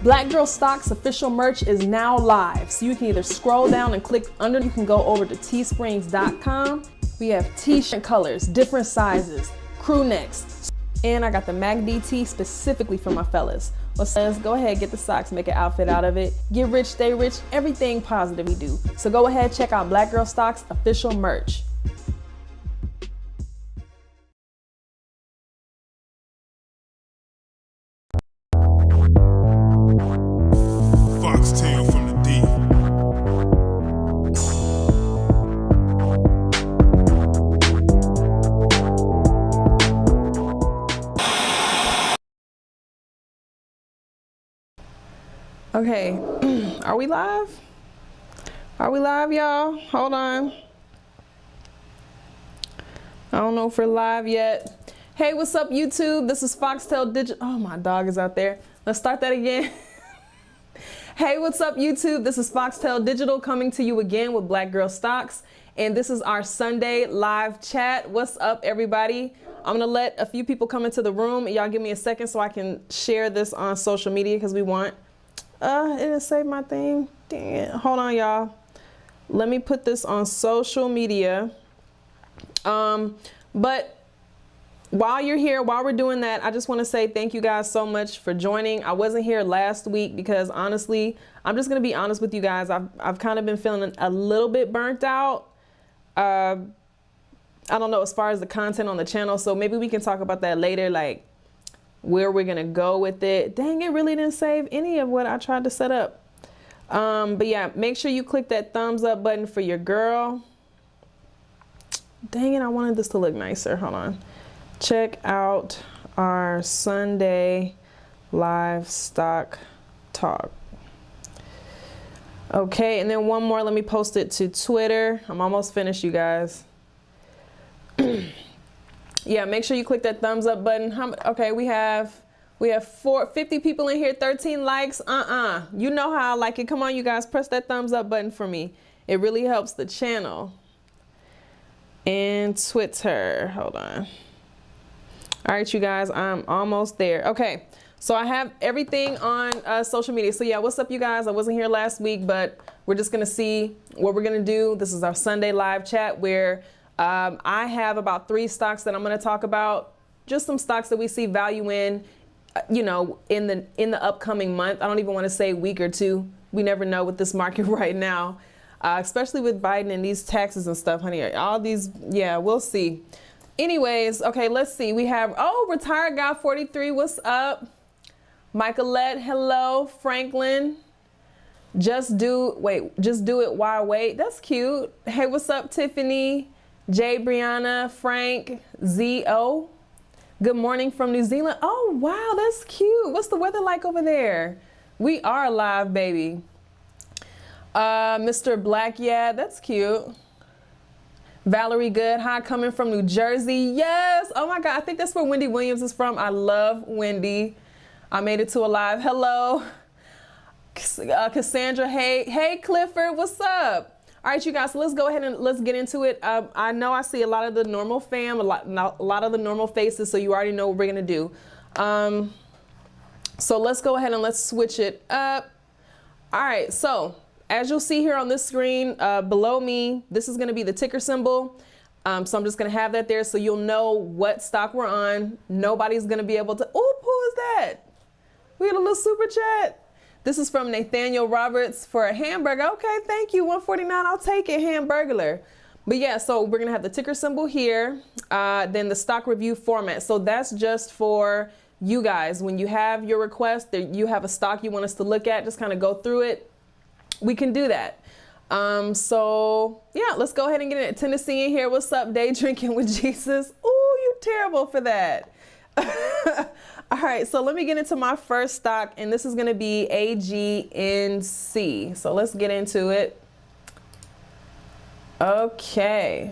Black Girl Stocks official merch is now live, so you can either scroll down and click under. You can go over to teesprings.com. We have t-shirt colors, different sizes, crew necks, and I got the MACD tee specifically for my fellas. Well, says go ahead, get the socks, make an outfit out of it. Get rich, stay rich, everything positive we do. So go ahead, check out Black Girl Stocks official merch. Foxtail from the D. Okay, are we live? Are we live, y'all? Hold on. I don't know if we're live yet. Hey, what's up, YouTube? This is Foxtail Digital. Oh, my dog is out there. Let's start that again. Hey, what's up, YouTube? This is Foxtail Digital coming to you again with Black Girl Stocks. And this is our Sunday live chat. What's up, everybody? I'm going to let a few people come into the room. Y'all give me a second so I can share this on social media because we want... it didn't save my thing. Dang it. Hold on, y'all. Let me put this on social media. But while you're here, while we're doing that, I just want to say thank you guys so much for joining. I wasn't here last week because honestly, I'm just going to be honest with you guys. I've kind of been feeling a little bit burnt out. I don't know, as far as the content on the channel. So maybe we can talk about that later, like where we're going to go with it. Dang, it really didn't save any of what I tried to set up. But yeah, make sure you click that thumbs up button for your girl. Dang it, I wanted this to look nicer. Hold on. Check out our Sunday live stock talk. Okay, and then one more. Let me post it to Twitter. I'm almost finished, you guys. Yeah, make sure you click that thumbs up button. Okay, we have 50 people in here, 13 likes. You know how I like it. Come on, you guys, press that thumbs up button for me. It really helps the channel. And Twitter, hold on. All right, you guys, I'm almost there. Okay, so I have everything on social media. So yeah, what's up, you guys? I wasn't here last week, but we're just gonna see what we're gonna do. This is our Sunday live chat where I have about 3 stocks that I'm gonna talk about. Just some stocks that we see value in, you know, in the upcoming month. I don't even want to say week or two. We never know with this market right now, especially with Biden and these taxes and stuff, honey. All these, yeah, we'll see. Anyways, okay, let's see. We have, oh, Retired Guy 43, what's up? Michaelette, hello. Franklin, just do it, why wait? That's cute. Hey, what's up, Tiffany? Jay, Brianna, Frank, Z.O. Good morning from New Zealand. Oh, wow, that's cute. What's the weather like over there? We are live, baby. Mr. Black, yeah, that's cute. Valerie Good, hi, coming from New Jersey. Yes, oh my God, I think that's where Wendy Williams is from. I love Wendy. I made it to a live. Hello. Cassandra, hey Clifford, what's up? All right, you guys, so let's go ahead and let's get into it. I know I see a lot of the normal fam, a lot of the normal faces, so you already know what we're gonna do. So let's go ahead and let's switch it up. All right, so as you'll see here on this screen below me, this is gonna be the ticker symbol. So I'm just gonna have that there so you'll know what stock we're on. Nobody's gonna be able to, oh, who is that? We got a little super chat. This is from Nathaniel Roberts for a hamburger. Okay, thank you, 149, I'll take it, hamburglar. But yeah, so we're gonna have the ticker symbol here, then the stock review format. So that's just for you guys. When you have your request, you have a stock you want us to look at, just kind of go through it. We can do that. So yeah, let's go ahead and get it. Tennessee in here, what's up, day drinking with Jesus? Ooh, you terrible for that. All right, so let me get into my first stock, and this is gonna be AGNC. So let's get into it. Okay.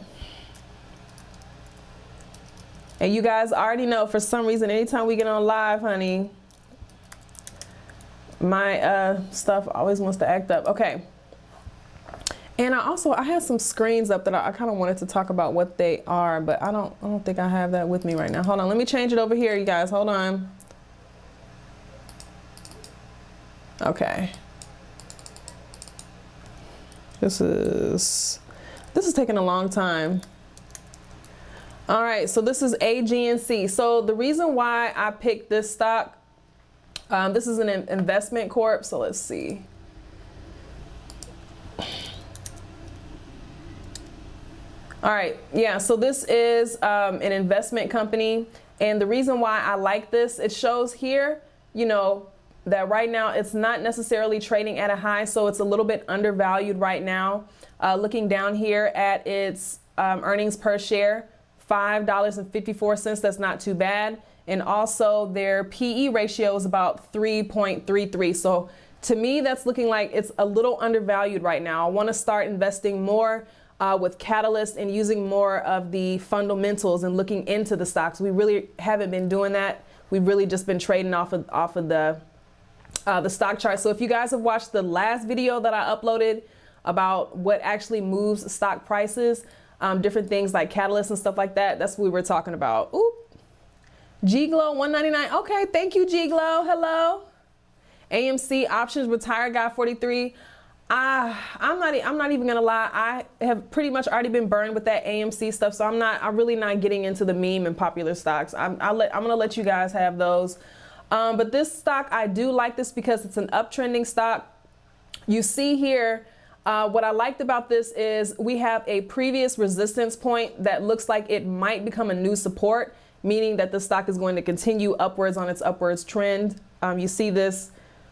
And you guys already know, for some reason, anytime we get on live, honey, my stuff always wants to act up. Okay. And I have some screens up that I kind of wanted to talk about what they are, but I don't think I have that with me right now. Hold on, let me change it over here, you guys. Hold on. Okay. This is taking a long time. All right, so this is AGNC. So the reason why I picked this stock, this is an investment corp. So let's see. All right, yeah, so this is an investment company. And the reason why I like this, it shows here, you know, that right now it's not necessarily trading at a high, so it's a little bit undervalued right now. Looking down here at its earnings per share, $5.54, that's not too bad. And also their PE ratio is about 3.33. So to me, that's looking like it's a little undervalued right now. I want to start investing more with Catalyst and using more of the fundamentals and looking into the stocks. We really haven't been doing that. We've really just been trading off of the stock chart. So if you guys have watched the last video that I uploaded about what actually moves stock prices, different things like Catalyst and stuff like that, that's what we were talking about. Oop. G-Glow 199. Okay, thank you, G-Glow. Hello. AMC options retired guy 43. I'm not even gonna lie. I have pretty much already been burned with that AMC stuff, so I'm really not getting into the meme and popular stocks. I'm gonna let you guys have those. But this stock, I do like this because it's an uptrending stock. You see here, what I liked about this is we have a previous resistance point that looks like it might become a new support, meaning that the stock is going to continue upwards on its upwards trend. You see this,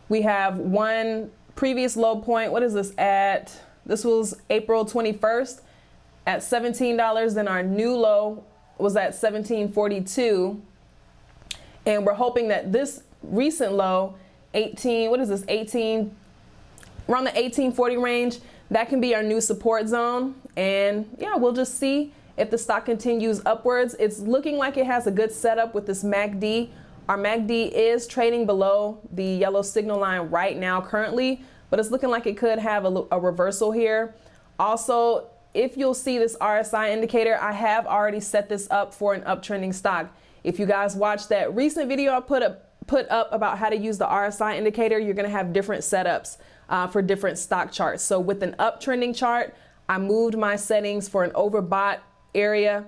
we have one previous low point. What is this at? This was April 21st at $17. Then our new low was at $17.42. And we're hoping that this recent low, 18, what is this, 18, around the 1840 range, that can be our new support zone. And yeah, we'll just see if the stock continues upwards. It's looking like it has a good setup with this MACD. Our MACD is trading below the yellow signal line right now currently, but it's looking like it could have a reversal here. Also, if you'll see this RSI indicator, I have already set this up for an uptrending stock. If you guys watched that recent video I put up about how to use the RSI indicator, you're gonna have different setups for different stock charts. So with an uptrending chart, I moved my settings for an overbought area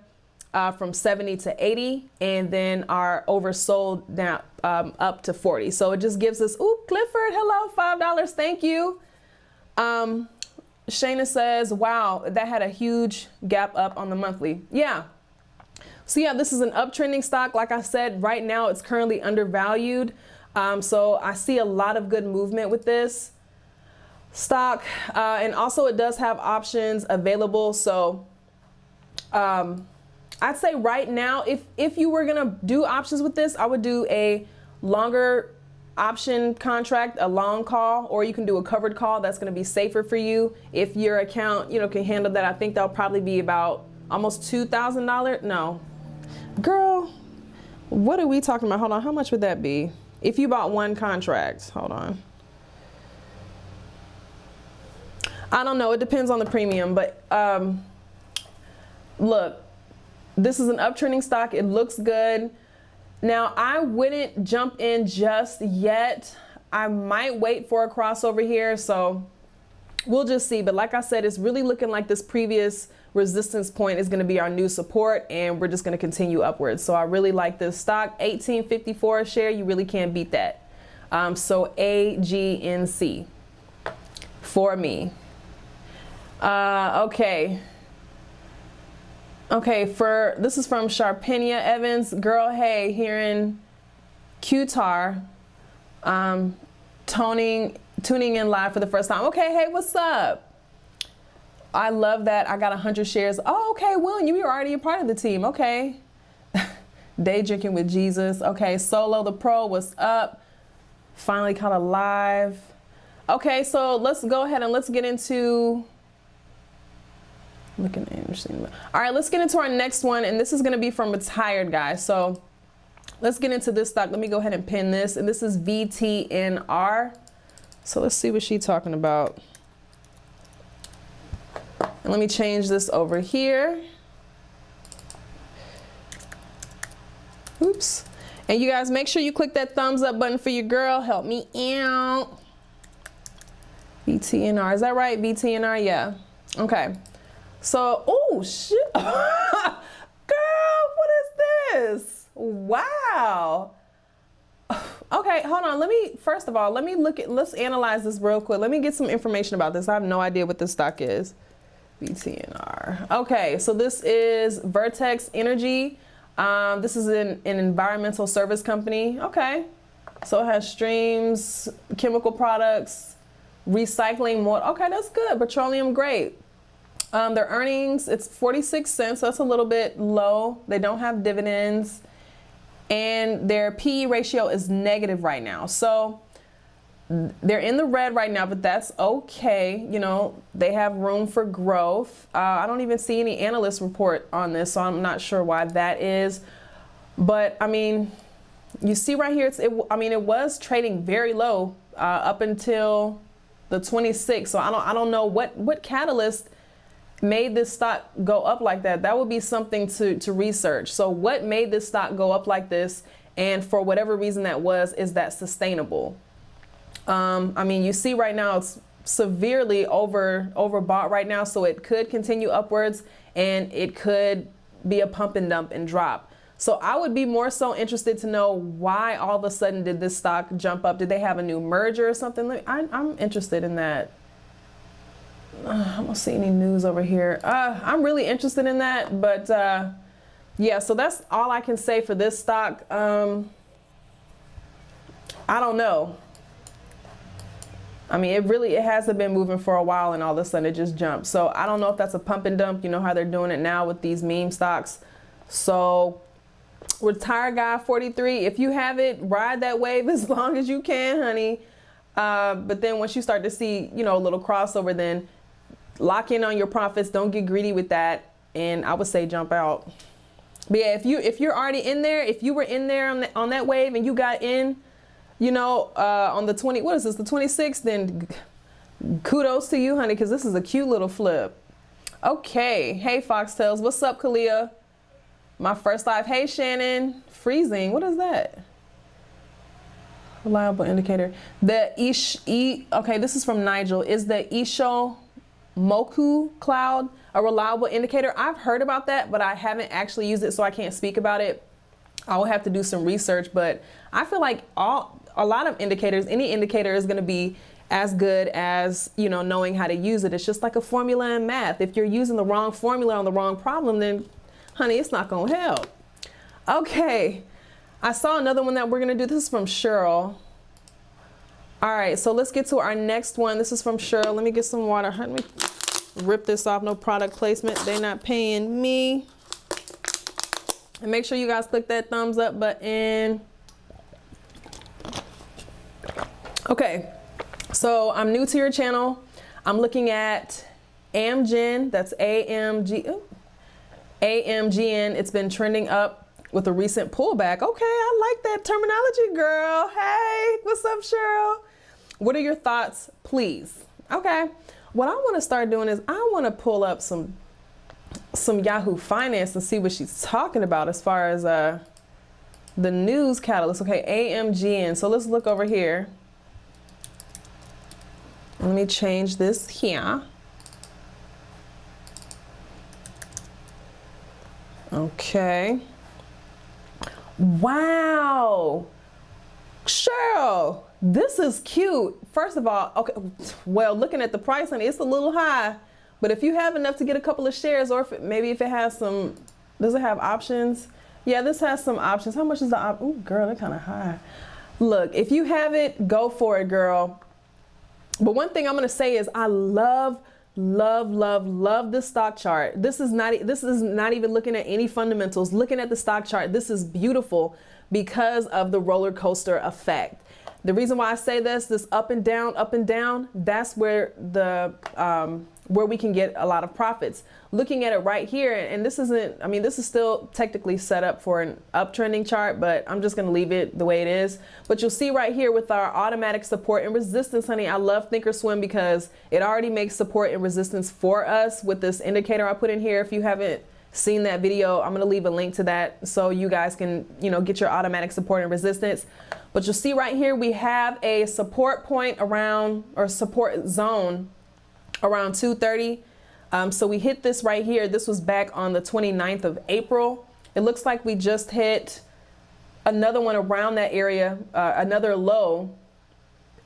from 70 to 80, and then our oversold down up to 40. So it just gives us, ooh, Clifford, hello, $5, thank you. Shayna says, wow, that had a huge gap up on the monthly. Yeah. So yeah, this is an uptrending stock. Like I said, right now it's currently undervalued. So I see a lot of good movement with this stock. And also it does have options available. So I'd say right now, if you were gonna do options with this, I would do a longer option contract, a long call, or you can do a covered call. That's gonna be safer for you. If your account, you know, can handle that, I think that'll probably be about almost $2,000. No, girl, what are we talking about? Hold on, how much would that be? If you bought one contract, hold on. I don't know, it depends on the premium, but look, this is an uptrending stock. It looks good. Now, I wouldn't jump in just yet. I might wait for a crossover here, so we'll just see. But like I said, it's really looking like this previous resistance point is going to be our new support, and we're just going to continue upwards. So I really like this stock. $18.54 a share. You really can't beat that. So AGNC for me. Okay. Okay, this is from Sharpenia Evans. Girl, hey, here in QTAR, tuning in live for the first time. Okay, hey, what's up? I love that. I got 100 shares. Oh, okay, Will, you were already a part of the team. Okay. Day drinking with Jesus. Okay, Solo the Pro, what's up? Finally caught a live. Okay, so let's go ahead and let's get into... Looking interesting. All right, let's get into our next one, and this is going to be from Retired Guy. So let's get into this stock. Let me go ahead and pin this, and this is VTNR. So let's see what she's talking about. And let me change this over here. Oops. And you guys, make sure you click that thumbs up button for your girl. Help me out. VTNR, is that right? VTNR, yeah. Okay. So, oh shit. Girl, what is this? Wow. Okay, hold on. First of all, let's analyze this real quick. Let me get some information about this. I have no idea what this stock is. VTNR. Okay, so this is Vertex Energy. This is an environmental service company. Okay. So it has streams, chemical products, recycling more. Okay, that's good. Petroleum, great. Their earnings, it's 46 cents. So that's a little bit low. They don't have dividends. And their PE ratio is negative right now. So they're in the red right now, but that's okay. You know, they have room for growth. I don't even see any analyst report on this, so I'm not sure why that is. But I mean, you see right here, it was trading very low up until the 26th. So I don't know what catalyst made this stock go up like that. That would be something to research. So what made this stock go up like this, and for whatever reason that was, is that sustainable? I mean, you see right now it's severely overbought right now, so it could continue upwards and it could be a pump and dump and drop. So I would be more so interested to know why all of a sudden did this stock jump up? Did they have a new merger or something? I'm interested in that. I don't see any news over here. I'm really interested in that, but yeah, so that's all I can say for this stock. I don't know. I mean, it hasn't been moving for a while, and all of a sudden it just jumped. So I don't know if that's a pump and dump. You know how they're doing it now with these meme stocks. So Retired Guy 43, if you have it, ride that wave as long as you can, honey. But then once you start to see, you know, a little crossover, then lock in on your profits. Don't get greedy with that. And I would say jump out. But yeah, if you're already in there, if you were in there on that wave and you got in, you know, on the 26th, then kudos to you, honey, because this is a cute little flip. Okay. Hey, Foxtails. What's up, Kalia? My first live. Hey, Shannon. Freezing. What is that? Reliable indicator. Okay, this is from Nigel. Is the Ishimoku cloud a reliable indicator? I've heard about that, but I haven't actually used it, so I can't speak about it. I will have to do some research, but I feel like a lot of indicators, any indicator is going to be as good as, you know, knowing how to use it. It's just like a formula in math. If you're using the wrong formula on the wrong problem, then honey, it's not going to help. Okay. I saw another one that we're going to do. This is from Cheryl. All right. So let's get to our next one. This is from Cheryl. Let me get some water. Let me rip this off. No product placement. They're not paying me. And make sure you guys click that thumbs up button. Okay, so I'm new to your channel. I'm looking at AMGN, that's AMGN. It's been trending up with a recent pullback. Okay, I like that terminology, girl. Hey, what's up, Cheryl? What are your thoughts, please? Okay, what I want to start doing is I want to pull up some Yahoo Finance and see what she's talking about as far as the news catalyst. Okay, AMGN. So let's look over here. Let me change this here. Okay. Wow. Cheryl, this is cute. First of all, okay, well, looking at the price, honey, it's a little high. But if you have enough to get a couple of shares, or maybe if it has some, does it have options? Yeah, this has some options. How much is the option? Ooh, girl, they're kind of high. Look, if you have it, go for it, girl. But one thing I'm going to say is I love this stock chart. This is not even looking at any fundamentals. Looking at the stock chart, this is beautiful because of the roller coaster effect. The reason why I say this up and down, that's where where we can get a lot of profits. Looking at it right here, and this isn't, I mean, this is still technically set up for an uptrending chart, but I'm just going to leave it the way it is. But you'll see right here with our automatic support and resistance, honey, I love Thinkorswim because it already makes support and resistance for us with this indicator I put in here. If you haven't seen that video, I'm gonna leave a link to that so you guys can, you know, get your automatic support and resistance. But you'll see right here, we have a support point around, or support zone around 230. So we hit this right here. This was back on the 29th of April. It looks like we just hit another one around that area, another low,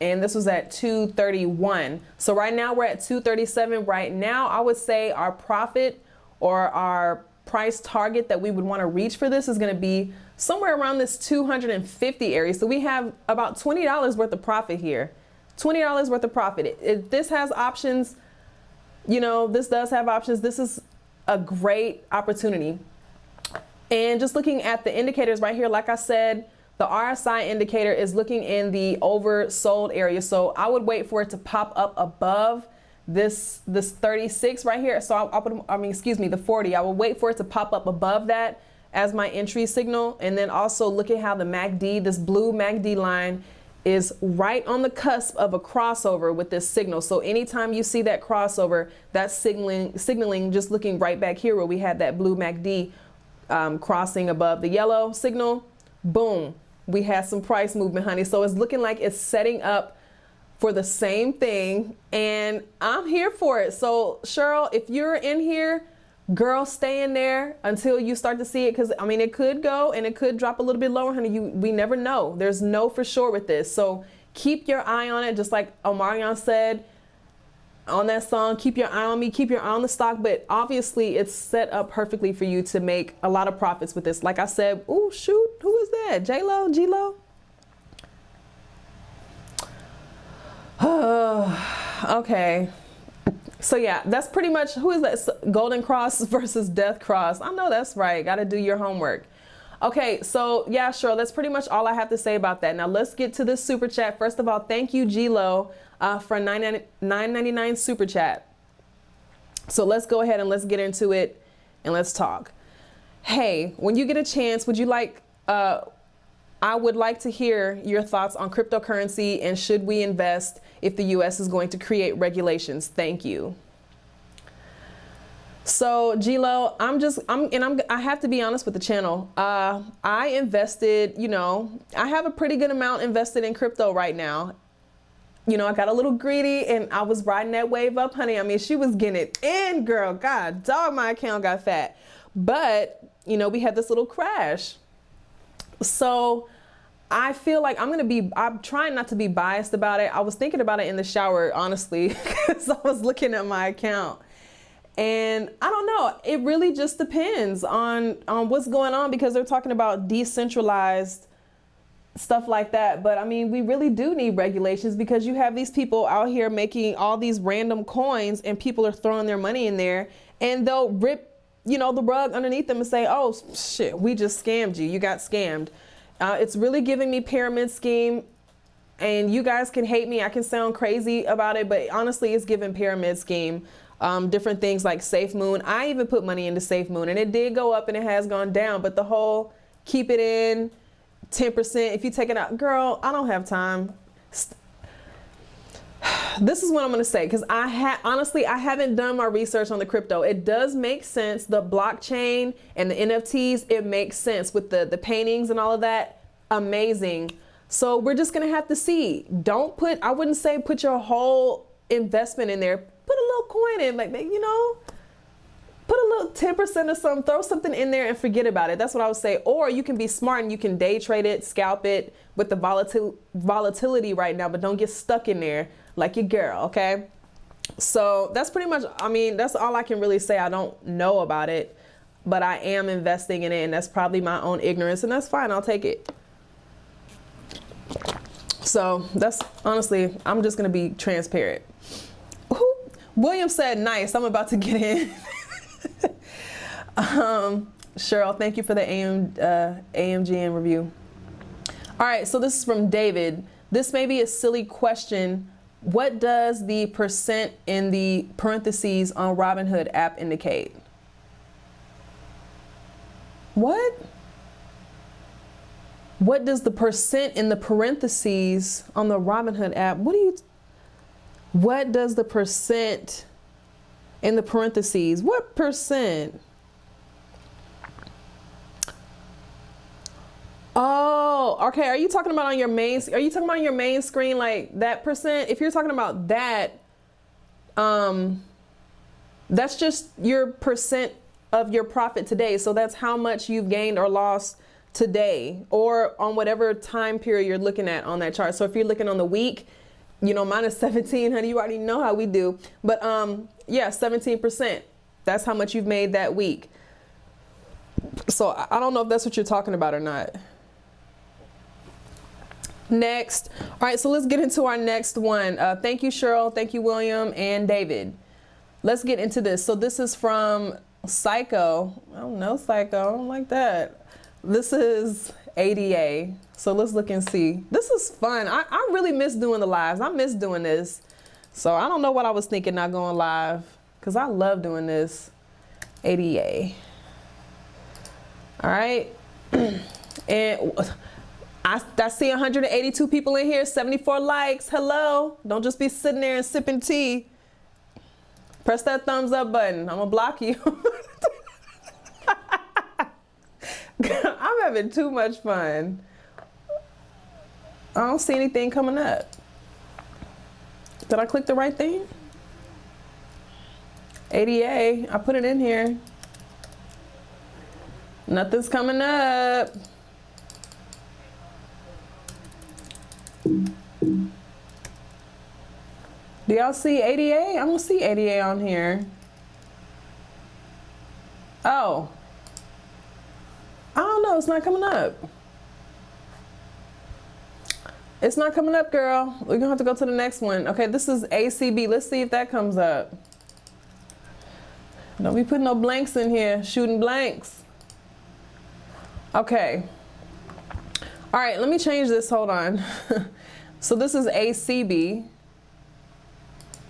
and this was at 231. So right now we're at 237. Right now, I would say our profit or our price target that we would want to reach for this is going to be somewhere around this 250 area. So we have about $20 worth of profit here. $20 worth of profit. If this has options, you know, this does have options. This is a great opportunity. And just looking at the indicators right here, like I said, the RSI indicator is looking in the oversold area. So I would wait for it to pop up above this 36 right here. So I'll put, the 40. I will wait for it to pop up above that as my entry signal. And then also look at how the MACD, this blue MACD line, is right on the cusp of a crossover with this signal. So anytime you see that crossover, that's signaling just looking right back here where we had that blue MACD crossing above the yellow signal. Boom, we had some price movement, honey. So it's looking like it's setting up for the same thing, and I'm here for it. So Cheryl, if you're in here, girl, stay in there until you start to see it, because I mean, it could go and it could drop a little bit lower, honey. We never know. There's no for sure with this. So keep your eye on it, just like Omarion said on that song, keep your eye on me, keep your eye on the stock. But obviously it's set up perfectly for you to make a lot of profits with this. Like I said, oh shoot, who is that? J-Lo, G-Lo? Okay. So yeah, that's pretty much, who is that? Golden Cross versus Death Cross. I know that's right. Got to do your homework. Okay, so yeah, sure. That's pretty much all I have to say about that. Now let's get to this super chat. First of all, thank you, G-Lo, for $9.99 super chat. So let's go ahead and let's get into it and let's talk. Hey, when you get a chance, would you like, I would like to hear your thoughts on cryptocurrency and should we invest if the US is going to create regulations? Thank you. So G-Lo, I have to be honest with the channel. I invested, you know, I have a pretty good amount invested in crypto right now. You know, I got a little greedy and I was riding that wave up, honey. I mean, she was getting it in, girl. God, dog, my account got fat. But, you know, we had this little crash. So I feel like I'm trying not to be biased about it. I was thinking about it in the shower, honestly, because I was looking at my account. And I don't know, it really just depends on what's going on, because they're talking about decentralized stuff like that. But I mean, we really do need regulations, because you have these people out here making all these random coins and people are throwing their money in there and they'll rip, you know, the rug underneath them and say, oh shit, we just scammed you. You got scammed. It's really giving me pyramid scheme, and you guys can hate me. I can sound crazy about it, but honestly, it's giving pyramid scheme. Different things like Safe Moon. I even put money into Safe Moon and it did go up and it has gone down, but the whole keep it in 10%, if you take it out, girl, I don't have time. This is what I'm going to say, because honestly, I haven't done my research on the crypto. It does make sense. The blockchain and the NFTs, it makes sense with the paintings and all of that. Amazing. So we're just going to have to see. I wouldn't say put your whole investment in there. Put a little coin in, like, you know, put a little 10% or something, throw something in there and forget about it. That's what I would say. Or you can be smart and you can day trade it, scalp it with the volatility right now, but don't get stuck in there like your girl, okay? So that's pretty much, I mean, that's all I can really say. I don't know about it, but I am investing in it, and that's probably my own ignorance, and that's fine. I'll take it. So that's, honestly, I'm just going to be transparent. Ooh, William said, nice. I'm about to get in. Cheryl, thank you for the AMGN review. All right, so this is from David. This may be a silly question. What does the percent in the parentheses on Robinhood app indicate? What? What does the percent in the parentheses on the Robinhood app? What does the percent in the parentheses? What percent? okay. Are you talking about on your main? Are you talking about on your main screen, like that percent? If you're talking about that, that's just your percent of your profit today. So that's how much you've gained or lost today, or on whatever time period you're looking at on that chart. So if you're looking on the week, you know, minus 17, honey, you already know how we do. But yeah, 17%. That's how much you've made that week. So I don't know if that's what you're talking about or not. Next. All right, so let's get into our next one. Thank you, Cheryl. Thank you, William and David. Let's get into this. So this is from Psycho. I don't know, Psycho. I don't like that. This is ADA. So let's look and see. This is fun. I really miss doing the lives. I miss doing this. So I don't know what I was thinking not going live, because I love doing this. ADA. All right. And I see 182 people in here, 74 likes. Hello. Don't just be sitting there and sipping tea. Press that thumbs up button. I'm gonna block you. I'm having too much fun. I don't see anything coming up. Did I click the right thing? ADA, I put it in here. Nothing's coming up. Do y'all see ADA? I don't see ADA on here. Oh. I don't know, it's not coming up. It's not coming up, girl. We're gonna have to go to the next one. Okay, this is ACB. Let's see if that comes up. Don't be putting no blanks in here, shooting blanks. Okay. All right, let me change this, hold on. So this is ACB.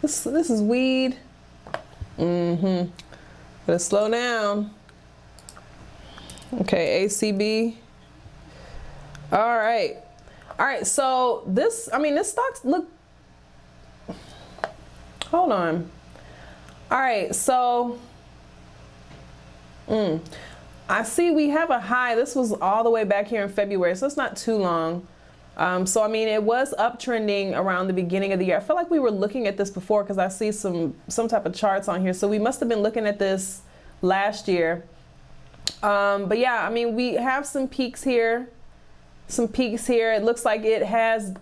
This is weed. Let's slow down. Okay, ACB. All right. All right, so this, I mean, this stock's look, hold on. All right, so, I see we have a high. This was all the way back here in February, so it's not too long. So, I mean, it was uptrending around the beginning of the year. I feel like we were looking at this before because I see some type of charts on here. So we must have been looking at this last year. But yeah, I mean, we have some peaks here. It looks like it has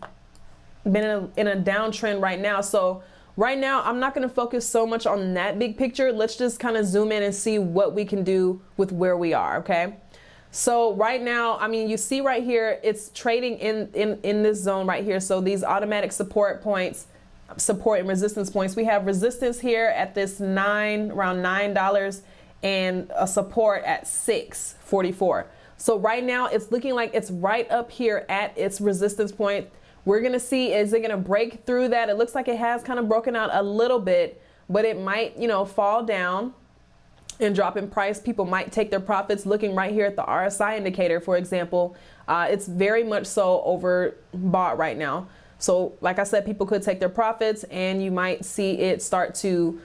been in a downtrend right now. So right now, I'm not going to focus so much on that big picture. Let's just kind of zoom in and see what we can do with where we are, okay? So right now, I mean, you see right here, it's trading in this zone right here. So these automatic support points, support and resistance points, we have resistance here at this around $9 and a support at $6.44. So right now it's looking like it's right up here at its resistance point. We're gonna see, is it gonna break through that? It looks like it has kind of broken out a little bit, but it might, you know, fall down and drop in price. People might take their profits. Looking right here at the RSI indicator, for example, it's very much so overbought right now. So like I said, people could take their profits and you might see it start to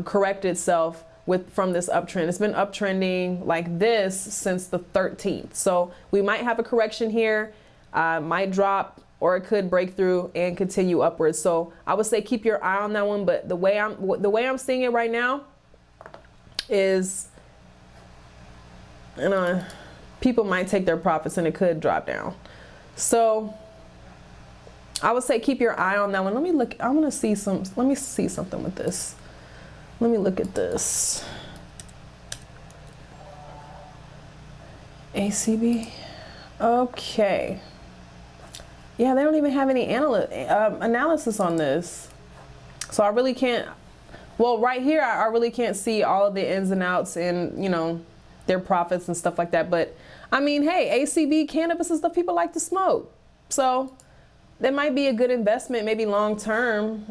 correct itself from this uptrend. It's been uptrending like this since the 13th. So we might have a correction here, might drop, or it could break through and continue upwards. So I would say keep your eye on that one. But the way I'm seeing it right now is, you know, people might take their profits and it could drop down. So I would say keep your eye on that one. Let me look. I want to see let me see something with this. Let me look at this. ACB. Okay. Yeah, they don't even have any analysis on this. So I really can't, well, right here, I really can't see all of the ins and outs and, you know, their profits and stuff like that. But I mean, hey, ACB, cannabis is stuff people like to smoke. So that might be a good investment, maybe long term.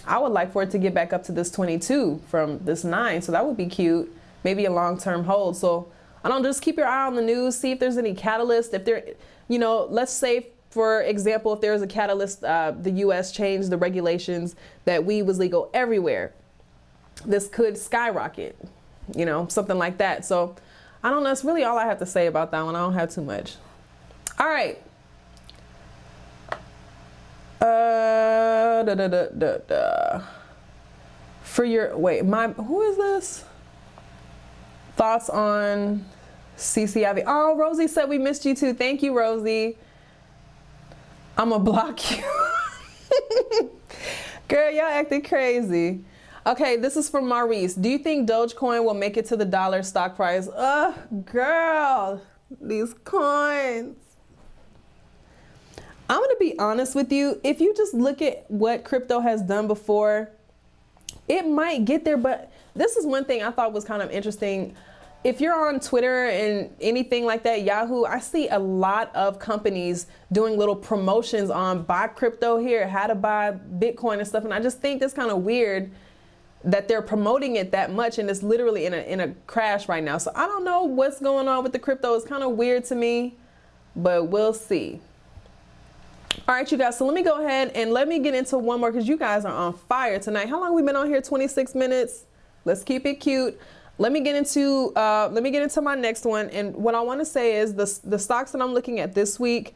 I would like for it to get back up to this 22 from this 9. So that would be cute. Maybe a long-term hold. So I don't, just keep your eye on the news, see if there's any catalyst. If there, you know, let's say, for example, if there's a catalyst, the U.S. changed the regulations that weed was legal everywhere. This could skyrocket, you know, something like that. So I don't know. That's really all I have to say about that one. I don't have too much. All right. For your, wait, who is this? Thoughts on CCIV. Oh, Rosie said we missed you too. Thank you, Rosie. I'm gonna block you. Girl, y'all acting crazy. Okay, this is from Maurice. Do you think Dogecoin will make it to the dollar stock price? Ugh, girl, these coins. I'm gonna be honest with you. If you just look at what crypto has done before, it might get there, but this is one thing I thought was kind of interesting. If you're on Twitter and anything like that, Yahoo, I see a lot of companies doing little promotions on buy crypto here, how to buy Bitcoin and stuff. And I just think that's kind of weird that they're promoting it that much, and it's literally in a crash right now. So I don't know what's going on with the crypto. It's kind of weird to me, but we'll see. All right, you guys, so let me go ahead and let me get into one more because you guys are on fire tonight. How long have we been on here? 26 minutes. Let's keep it cute. Let me get into my next one. And what I want to say is the stocks that I'm looking at this week,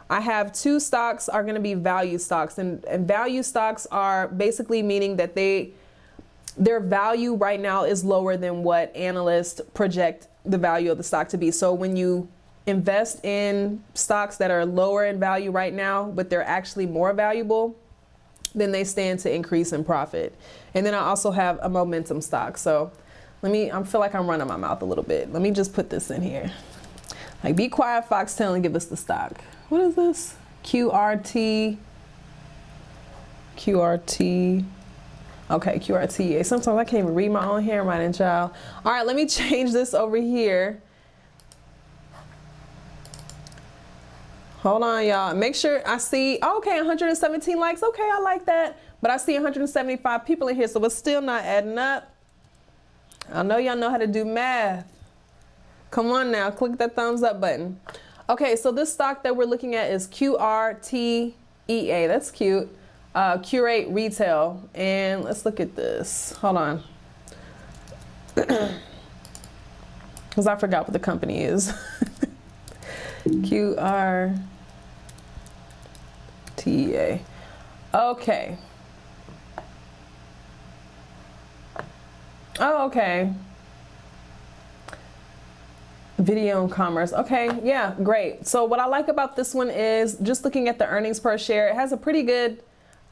I have two stocks are going to be value stocks, and value stocks are basically meaning that their value right now is lower than what analysts project the value of the stock to be. So when you invest in stocks that are lower in value right now, but they're actually more valuable, then they stand to increase in profit. And then I also have a momentum stock. So I feel like I'm running my mouth a little bit. Let me just put this in here. Like, be quiet, Foxtel, and give us the stock. What is this? QRT. Okay, QRTEA. Sometimes I can't even read my own handwriting, child. All right, let me change this over here. Hold on, y'all. Make sure I see, okay, 117 likes. Okay, I like that. But I see 175 people in here, so it's still not adding up. I know y'all know how to do math. Come on now, click that thumbs up button. Okay, so this stock that we're looking at is QRTEA. That's cute. Curate Retail. And let's look at this. Hold on. Because I forgot what the company is. QRTEA. Okay. Oh, okay. Video and commerce. Okay, yeah, great. So what I like about this one is just looking at the earnings per share, it has a pretty good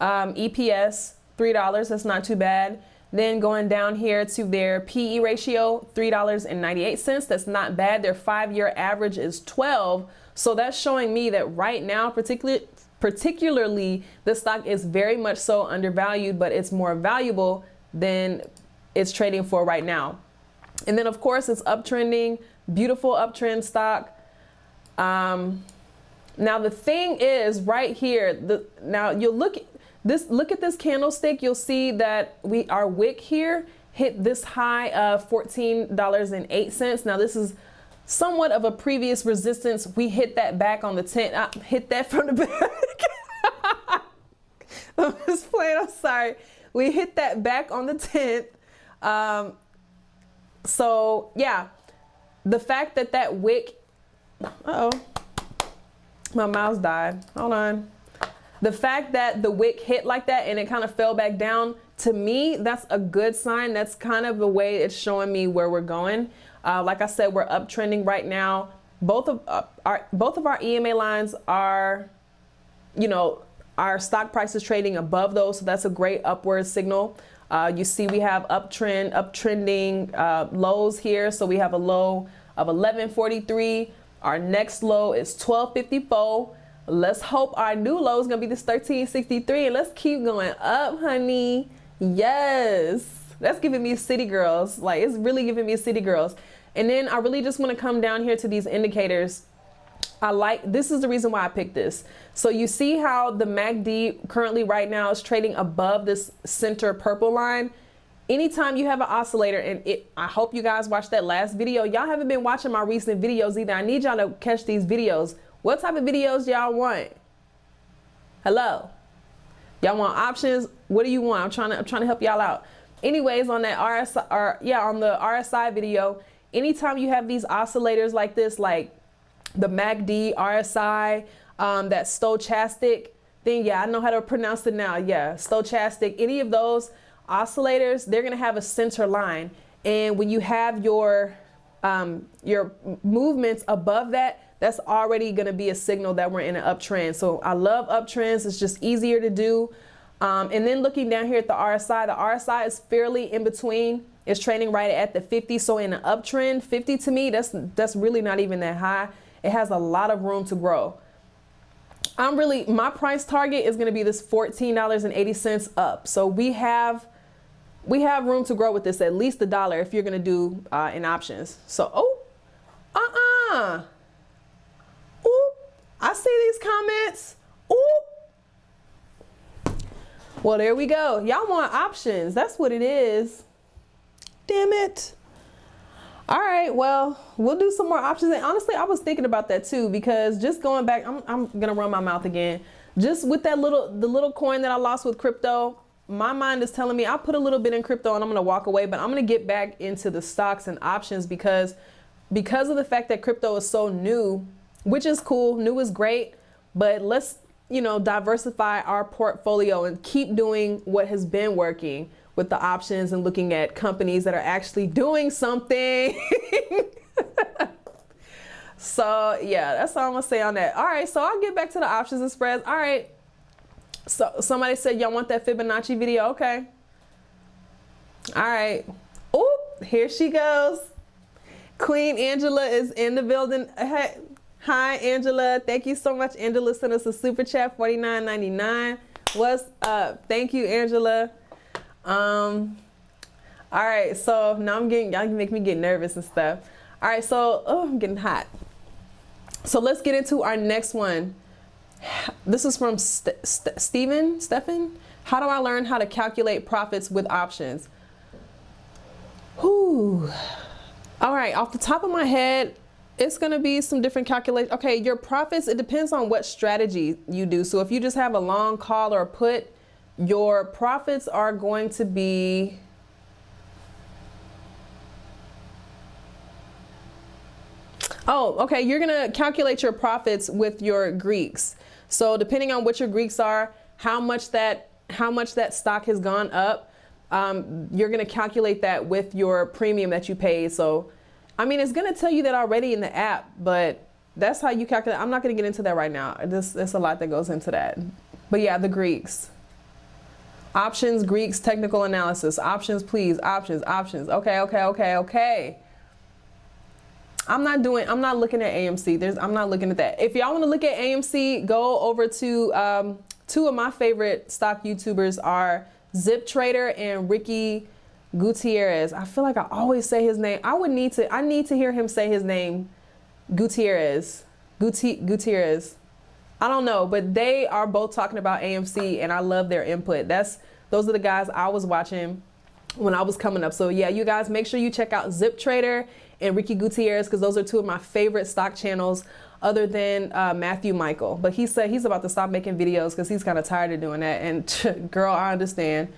EPS, $3. That's not too bad. Then going down here to their PE ratio, $3.98. That's not bad. Their 5-year average is 12. So that's showing me that right now, particularly, the stock is very much so undervalued, but it's more valuable than it's trading for right now. And then of course it's uptrending, beautiful uptrend stock. Now the thing is right here, now you'll look at this candlestick, you'll see that our wick here hit this high of $14.08. Now this is somewhat of a previous resistance. We hit that back on the 10th. I hit that from the back. I'm just playing, I'm sorry. We hit that back on the 10th. So yeah, the fact that wick, uh-oh, my mouse died. Hold on. The fact that the wick hit like that and it kind of fell back down, to me, that's a good sign. That's kind of the way it's showing me where we're going. Like I said, we're uptrending right now. Both of our EMA lines are, you know, our stock price is trading above those, so that's a great upward signal. You see we have uptrending lows here. So we have a low of 1143. Our next low is 1254. Let's hope our new low is gonna be this 1363, and let's keep going up, honey. Yes, that's giving me city girls. Like, it's really giving me city girls. And then I really just want to come down here to these indicators. This is the reason why I picked this. So you see how the MACD currently right now is trading above this center purple line. Anytime you have an oscillator, and I hope you guys watched that last video. Y'all haven't been watching my recent videos either. I need y'all to catch these videos. What type of videos y'all want? Hello? Y'all want options? What do you want? I'm trying to help y'all out. Anyways, on that on the RSI video, anytime you have these oscillators like this, like the MACD, RSI, that stochastic thing. Yeah, I know how to pronounce it now. Yeah, stochastic. Any of those oscillators, they're gonna have a center line. And when you have your movements above that, that's already gonna be a signal that we're in an uptrend. So I love uptrends. It's just easier to do. And then looking down here at the RSI is fairly in between. It's trading right at the 50. So in an uptrend, 50 to me, that's really not even that high. It has a lot of room to grow. My price target is going to be this $14.80 up. So we have room to grow with this, at least $1 if you're going to do in options. So, I see these comments. Well, there we go. Y'all want options. That's what it is. Damn it. All right, well, we'll do some more options. And honestly, I was thinking about that too, because just going back, I'm gonna run my mouth again. Just with that the little coin that I lost with crypto, my mind is telling me I'll put a little bit in crypto and I'm gonna walk away, but I'm gonna get back into the stocks and options because of the fact that crypto is so new, which is cool, new is great, but let's, diversify our portfolio and keep doing what has been working with the options and looking at companies that are actually doing something. So yeah, that's all I'm gonna say on that. All right, so I'll get back to the options and spreads. All right, so somebody said y'all want that Fibonacci video. Okay. All right. Oh, here she goes. Queen Angela is in the building. Hey, hi Angela, thank you so much. Angela sent us a super chat, $49.99. What's up? Thank you, Angela. All right, so now y'all can make me get nervous and stuff. All right, so, I'm getting hot. So let's get into our next one. This is from Stephen. How do I learn how to calculate profits with options? Whew. All right, off the top of my head, it's gonna be some different calculations. Okay, your profits, it depends on what strategy you do. So if you just have a long call or a put, your profits are going to be, you're gonna calculate your profits with your Greeks. So depending on what your Greeks are, how much that stock has gone up, you're gonna calculate that with your premium that you paid. So, it's gonna tell you that already in the app, but that's how you calculate. I'm not gonna get into that right now. There's a lot that goes into that. But yeah, the Greeks. Options, Greeks, technical analysis. Options, please. Options. Okay. I'm not looking at AMC. I'm not looking at that. If y'all want to look at AMC, go over to two of my favorite stock YouTubers are Zip Trader and Ricky Gutierrez. I feel like I always say his name. I need to hear him say his name. Gutierrez. I don't know, but they are both talking about AMC and I love their input. Those are the guys I was watching when I was coming up. So yeah, you guys make sure you check out Zip Trader and Ricky Gutierrez, because those are two of my favorite stock channels other than Matthew Michael. But he said he's about to stop making videos because he's kind of tired of doing that. And girl, I understand.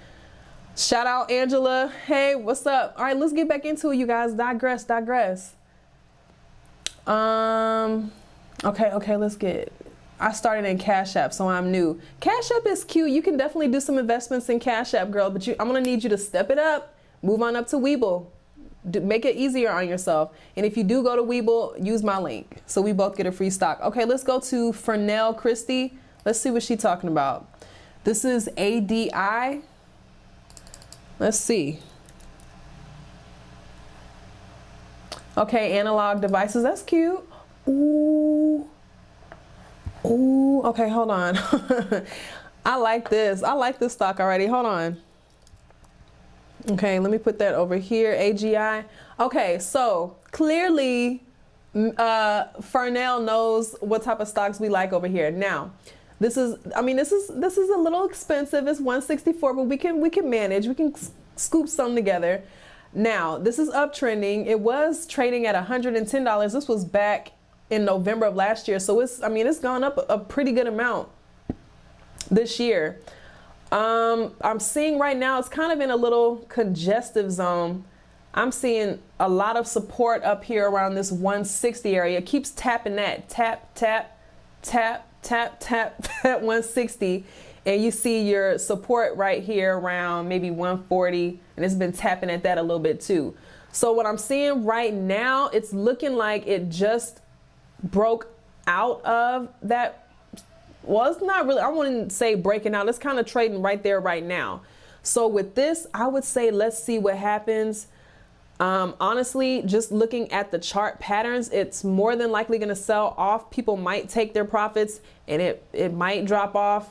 Shout out Angela. Hey, what's up? All right, let's get back into it, you guys. Digress. Okay, let's get. I started in Cash App, so I'm new. Cash App is cute. You can definitely do some investments in Cash App, girl, but I'm gonna need you to step it up. Move on up to Webull. Make it easier on yourself. And if you do go to Webull, use my link so we both get a free stock. Okay, let's go to Fernell Christie. Let's see what she's talking about. This is ADI. Let's see. Okay, analog devices. That's cute. Ooh, okay, hold on. I like this. I like this stock already. Hold on. Okay, let me put that over here, AGI. Okay, so clearly Fernell knows what type of stocks we like over here. Now, this is a little expensive. It's 164, but we can manage. We can scoop some together. Now, this is uptrending. It was trading at $110. This was back in November of last year. So it's gone up a pretty good amount this year. I'm seeing right now it's kind of in a little congestive zone. I'm seeing a lot of support up here around this 160 area. It keeps tapping that, tap, tap, tap, tap, tap, at 160. And you see your support right here around maybe 140. And it's been tapping at that a little bit too. So what I'm seeing right now, it's looking like it just broke out of that. Well, it's not really, I wouldn't say breaking out. It's kind of trading right there right now. So with this, I would say, let's see what happens. Honestly, just looking at the chart patterns, it's more than likely going to sell off. People might take their profits and it might drop off.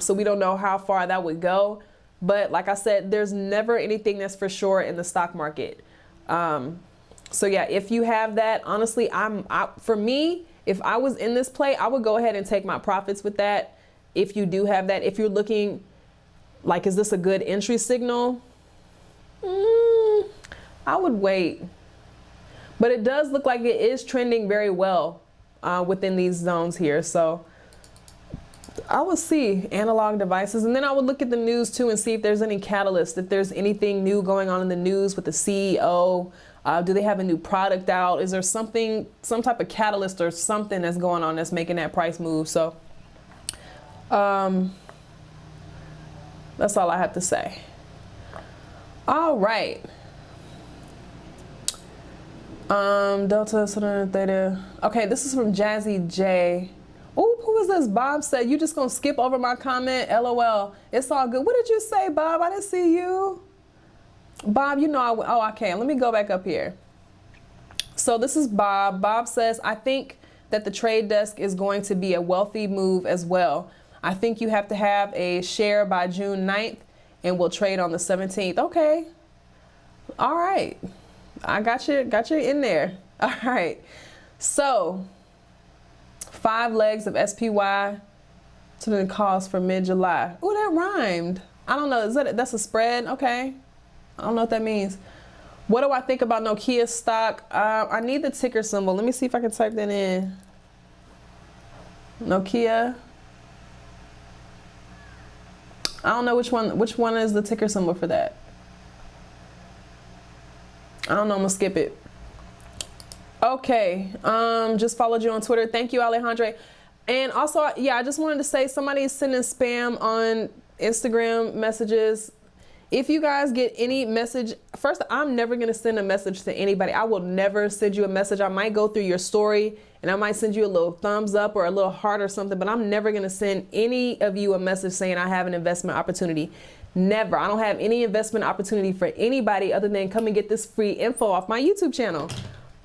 So we don't know how far that would go. But like I said, there's never anything that's for sure in the stock market. So yeah, if you have that, honestly, for me, if I was in this play, I would go ahead and take my profits with that. If you do have that, if you're looking like, is this a good entry signal? I would wait. But it does look like it is trending very well within these zones here. So I would see analog devices, and then I would look at the news too and see if there's any catalyst, if there's anything new going on in the news with the CEO. Do they have a new product out? Is there something, some type of catalyst or something that's going on that's making that price move? So that's all I have to say. All right. Delta, Theta. Okay, this is from Jazzy J. Oh, who is this? Bob said, you just gonna skip over my comment? LOL. It's all good. What did you say, Bob? I didn't see you. Bob, you know, I can't. Let me go back up here. So this is Bob. Bob says, I think that the trade desk is going to be a wealthy move as well. I think you have to have a share by June 9th and we'll trade on the 17th. Okay. All right. I got you in there. All right. So 5 legs of SPY to the cause for mid-July. Oh, that rhymed. I don't know. That's a spread? Okay. I don't know what that means. What do I think about Nokia stock? I need the ticker symbol. Let me see if I can type that in. Nokia. I don't know which one is the ticker symbol for that. I don't know. I'm gonna skip it. Okay. Just followed you on Twitter. Thank you, Alejandre. And also, yeah, I just wanted to say somebody is sending spam on Instagram messages. If you guys get any message, first, I'm never going to send a message to anybody. I will never send you a message. I might go through your story and I might send you a little thumbs up or a little heart or something, but I'm never going to send any of you a message saying I have an investment opportunity. Never. I don't have any investment opportunity for anybody other than come and get this free info off my YouTube channel.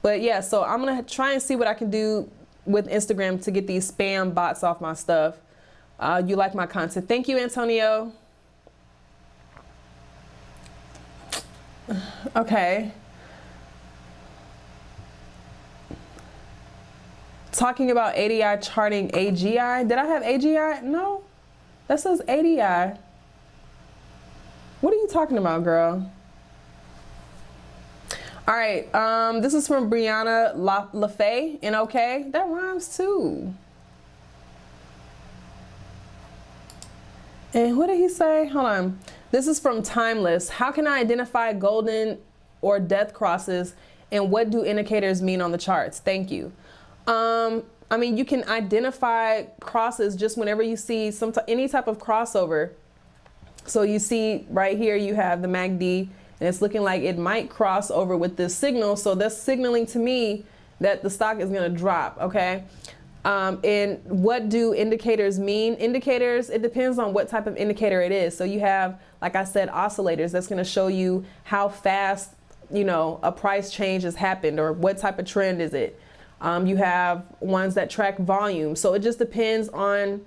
But yeah, so I'm going to try and see what I can do with Instagram to get these spam bots off my stuff. You like my content. Thank you, Antonio. Okay. Talking about ADI charting AGI. Did I have AGI? No. That says ADI. What are you talking about, girl? All right. This is from Brianna LaFay in OK. That rhymes too. And what did he say? Hold on. This is from Timeless. How can I identify golden or death crosses, and what do indicators mean on the charts? Thank you. I mean, you can identify crosses just whenever you see any type of crossover. So you see right here, you have the MACD, and it's looking like it might cross over with this signal. So that's signaling to me that the stock is going to drop. Okay. And what do indicators mean? Indicators, it depends on what type of indicator it is. So you have, like I said, oscillators. That's going to show you how fast, you know, a price change has happened or what type of trend is it. You have ones that track volume. So it just depends on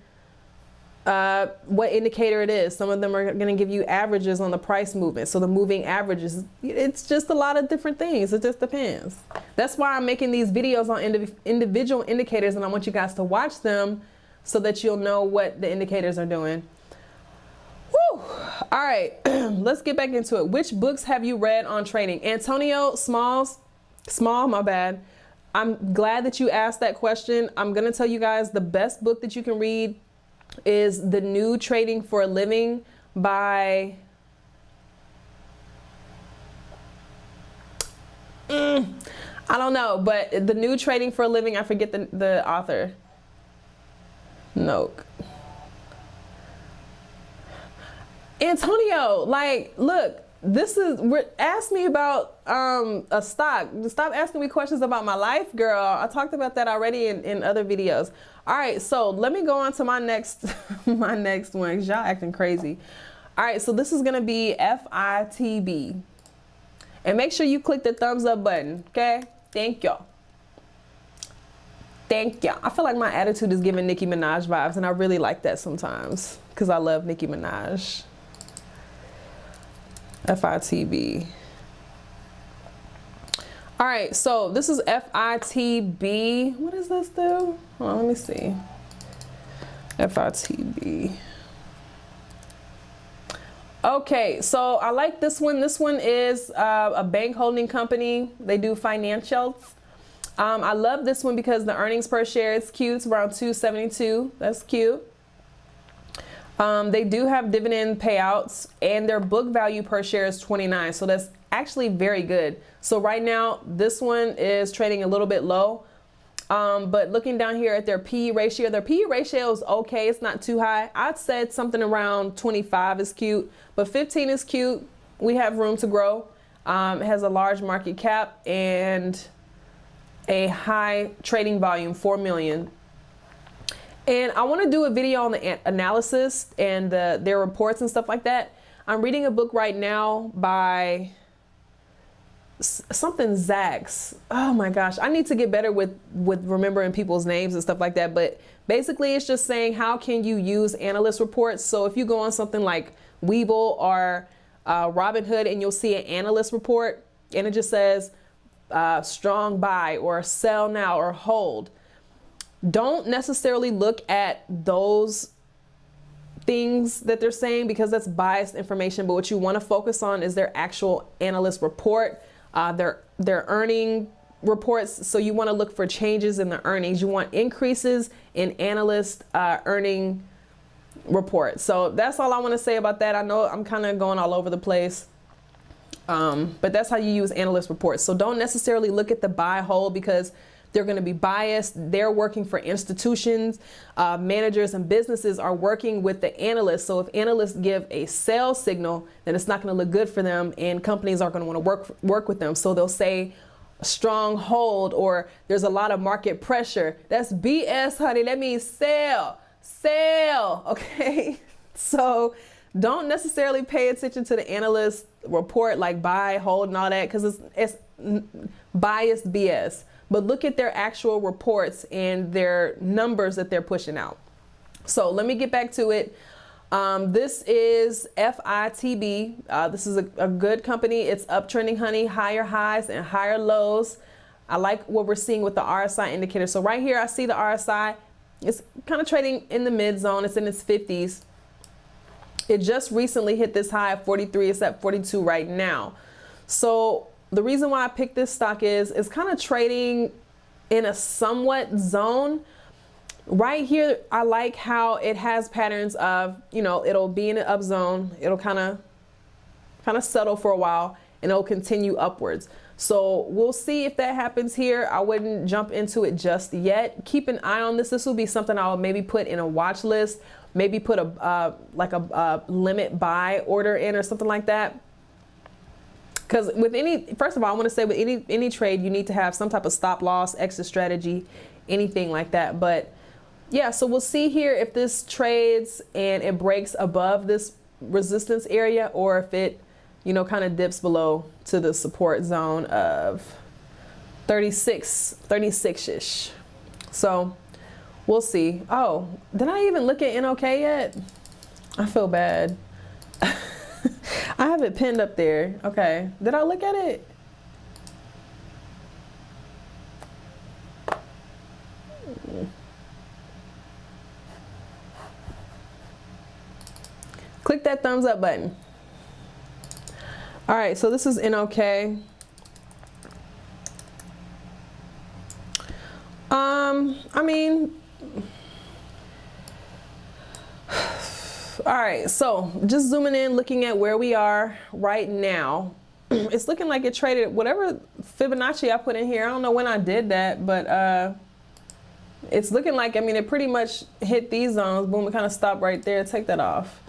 what indicator it is. Some of them are going to give you averages on the price movement. So the moving averages, it's just a lot of different things. It just depends. That's why I'm making these videos on individual indicators, and I want you guys to watch them so that you'll know what the indicators are doing. Whew. All right, let's get back into it. Which books have you read on trading? Antonio Small, my bad. I'm glad that you asked that question. I'm going to tell you guys the best book that you can read is The New Trading for a Living by I don't know, but the new trading for a living, I forget the author. Nope. Antonio, like, look, ask me about a stock. Stop asking me questions about my life, girl. I talked about that already in other videos. All right, so let me go on to my next my next one, because y'all acting crazy. All right, so this is gonna be FITB. And make sure you click the thumbs up button, okay? Thank y'all. Thank y'all. I feel like my attitude is giving Nicki Minaj vibes, and I really like that sometimes, because I love Nicki Minaj. FITB. All right, so this is FITB. What does this do? Hold on, let me see. FITB. Okay, so I like this one. This one is a bank holding company. They do financials. I love this one because the earnings per share is cute. It's around 272. That's cute. They do have dividend payouts, and their book value per share is 29. So that's actually very good. So right now, this one is trading a little bit low. But looking down here at their PE ratio is okay. It's not too high. I'd said something around 25 is cute, but 15 is cute. We have room to grow. It has a large market cap and a high trading volume, 4 million. And I want to do a video on the analysis and their reports and stuff like that. I'm reading a book right now by something Zacks. Oh my gosh, I need to get better with remembering people's names and stuff like that. But basically, it's just saying how can you use analyst reports. So if you go on something like Webull or Robinhood, and you'll see an analyst report, and it just says strong buy or sell now or hold. Don't necessarily look at those things that they're saying, because that's biased information. But what you want to focus on is their actual analyst report, their earning reports. So you want to look for changes in the earnings. You want increases in analyst earning reports. So that's all I want to say about that. I know I'm kind of going all over the place, but that's how you use analyst reports. So don't necessarily look at the buy hold, because they're going to be biased. They're working for institutions. Managers and businesses are working with the analysts. So if analysts give a sell signal, then it's not going to look good for them, and companies aren't going to want to work with them. So they'll say strong hold, or there's a lot of market pressure. That's BS, honey. That means sell. Okay. So don't necessarily pay attention to the analyst report, like buy, hold, and all that, because it's biased BS. But look at their actual reports and their numbers that they're pushing out. So let me get back to it. This is FITB. This is a good company. It's uptrending, honey, higher highs and higher lows. I like what we're seeing with the RSI indicator. So right here, I see the RSI. It's kind of trading in the mid zone. It's in its 50s. It just recently hit this high of 43. It's at 42 right now. So the reason why I picked this stock is it's kind of trading in a somewhat zone. Right here, I like how it has patterns of, it'll be in an up zone. It'll kind of settle for a while, and it'll continue upwards. So we'll see if that happens here. I wouldn't jump into it just yet. Keep an eye on this. This will be something I'll maybe put in a watch list, maybe put a limit buy order in or something like that. Because first of all, I want to say with any trade, you need to have some type of stop loss, exit strategy, anything like that. But yeah, so we'll see here if this trades and it breaks above this resistance area, or if it, kind of dips below to the support zone of 36-ish. So we'll see. Oh, did I even look at NOK yet? I feel bad. I have it pinned up there. Okay. Did I look at it? Click that thumbs up button. All right, so this is NOK. I mean, all right, so just zooming in, looking at where we are right now. It's looking like it traded whatever Fibonacci I put in here. I don't know when I did that, but it's looking like, I mean, it pretty much hit these zones. Boom, it kind of stopped right there. Take that off.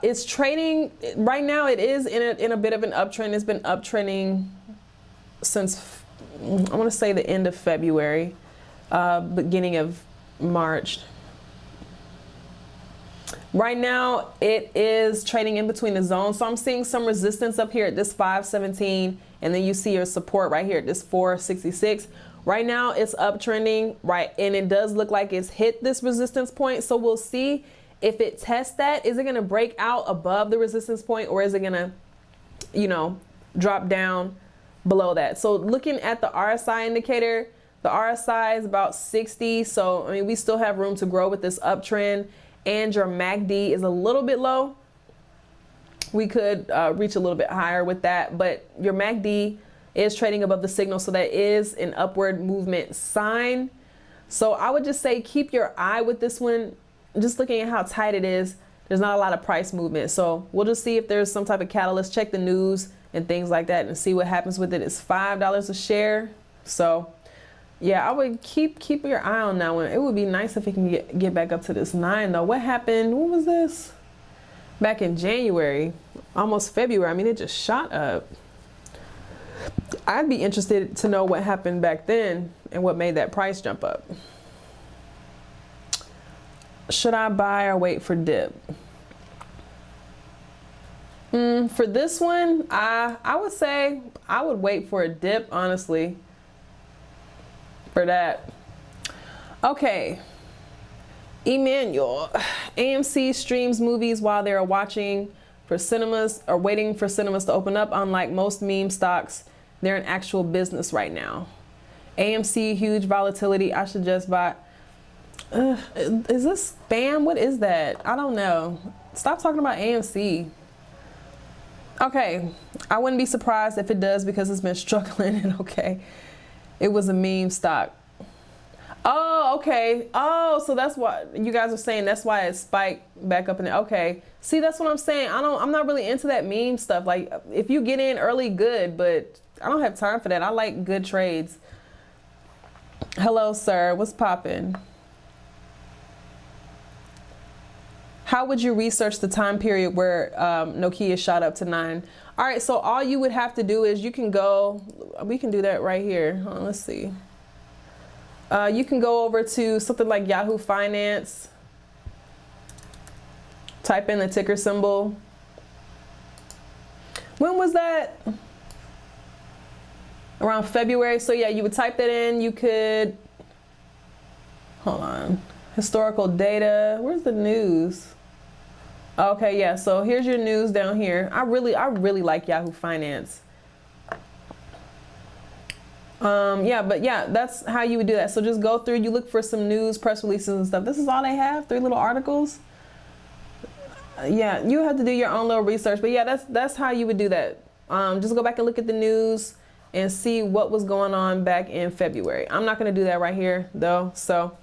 It's trading right now. It is in a bit of an uptrend. It's been uptrending since, I want to say, the end of February, beginning of March. Right now, it is trading in between the zones. So I'm seeing some resistance up here at this 517, and then you see your support right here at this 466. Right now, it's uptrending, right? And it does look like it's hit this resistance point. So we'll see if it tests that. Is it going to break out above the resistance point, or is it going to, you know, drop down below that? So looking at the RSI indicator, the RSI is about 60. So, I mean, we still have room to grow with this uptrend. And your MACD is a little bit low. We could reach a little bit higher with that, but your MACD is trading above the signal, so that is an upward movement sign. So I would just say keep your eye with this one. Just looking at how tight it is, there's not a lot of price movement. So we'll just see if there's some type of catalyst. Check the news and things like that and see what happens with it. It's $5 a share. So yeah, I would keep your eye on that one. It would be nice if it can get back up to this 9 though. What happened? What was this? Back in January, almost February. I mean, it just shot up. I'd be interested to know what happened back then and what made that price jump up. Should I buy or wait for dip? For this one, I would say I would wait for a dip, honestly. For that. Okay. Emmanuel. AMC streams movies while they're waiting for cinemas to open up. Unlike most meme stocks, they're in actual business right now. AMC, huge volatility. I should just buy. Is this spam? What is that? I don't know. Stop talking about AMC. Okay. I wouldn't be surprised if it does, because it's been struggling. Okay. It was a meme stock. Oh, okay. Oh, so that's what you guys are saying. That's why it spiked back up in there. Okay. See, that's what I'm saying. I'm not really into that meme stuff. Like, if you get in early, good, but I don't have time for that. I like good trades. Hello, sir. What's poppin'? How would you research the time period where Nokia shot up to 9? All right, so all you would have to do is you can go, we can do that right here. Hold on, let's see. You can go over to something like Yahoo Finance. Type in the ticker symbol. When was that? Around February. So yeah, you would type that in. You could, hold on. Historical data. Where's the news? Okay, yeah, so here's your news down here. I really like Yahoo Finance. Yeah, but yeah, that's how you would do that. So just go through, you look for some news, press releases and stuff. This is all they have, 3 little articles. Yeah, you have to do your own little research, but yeah, that's how you would do that. Just go back and look at the news and see what was going on back in February. I'm not gonna do that right here though, so.